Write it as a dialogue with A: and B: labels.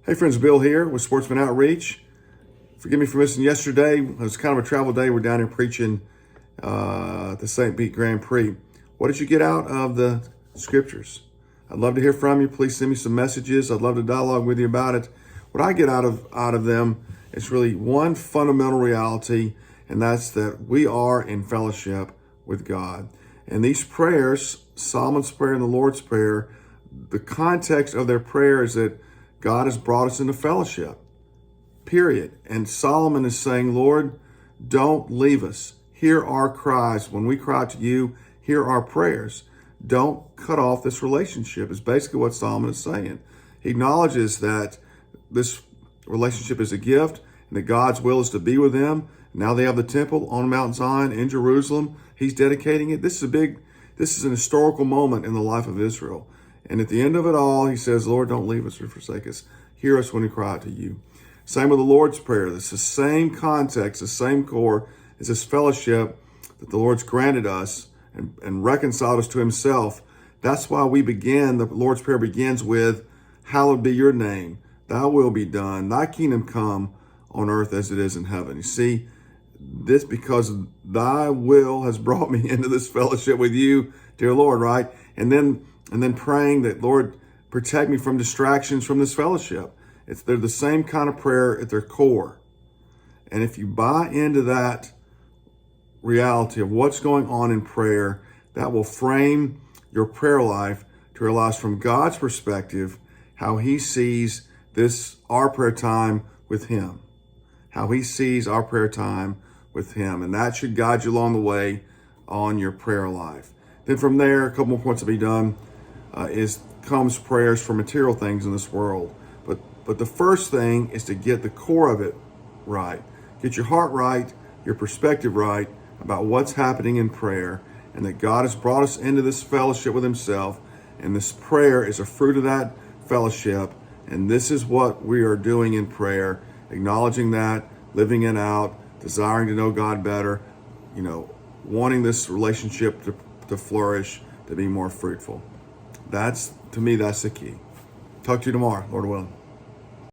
A: Hey friends, Bill here with Sportsman Outreach. Forgive me for missing yesterday. It was kind of a travel day. We're down here preaching the St. Pete Grand Prix. What did you get out of the scriptures? I'd love to hear from you. Please send me some messages. I'd love to dialogue with you about it. What I get out of them is really one fundamental reality, and that's that we are in fellowship with God. And these prayers, Solomon's prayer and the Lord's prayer, the context of their prayer is that God has brought us into fellowship, period. And Solomon is saying, Lord, don't leave us. Hear our cries. When we cry to you, hear our prayers. Don't cut off this relationship, is basically what Solomon is saying. He acknowledges that this relationship is a gift and that God's will is to be with them. Now they have the temple on Mount Zion in Jerusalem. He's dedicating it. This is an historical moment in the life of Israel. And at the end of it all, he says, Lord, don't leave us or forsake us. Hear us when we cry out to you. Same with the Lord's Prayer. It's the same context, the same core. It's this fellowship that the Lord's granted us and reconciled us to himself. That's why the Lord's Prayer begins with, hallowed be your name. Thy will be done. Thy kingdom come on earth as it is in heaven. You see, this because thy will has brought me into this fellowship with you, dear Lord, right? And then praying that, Lord, protect me from distractions from this fellowship. They're the same kind of prayer at their core. And if you buy into that reality of what's going on in prayer, that will frame your prayer life to realize from God's perspective how he sees our prayer time with him. How he sees our prayer time with him. And that should guide you along the way on your prayer life. Then from there, a couple more points to be done. Comes prayers for material things in this world. But the first thing is to get the core of it right. Get your heart right, your perspective right about what's happening in prayer, and that God has brought us into this fellowship with himself, and this prayer is a fruit of that fellowship, and this is what we are doing in prayer, acknowledging that, living it out, desiring to know God better, wanting this relationship to flourish, to be more fruitful. To me, that's the key. Talk to you tomorrow, Lord willing.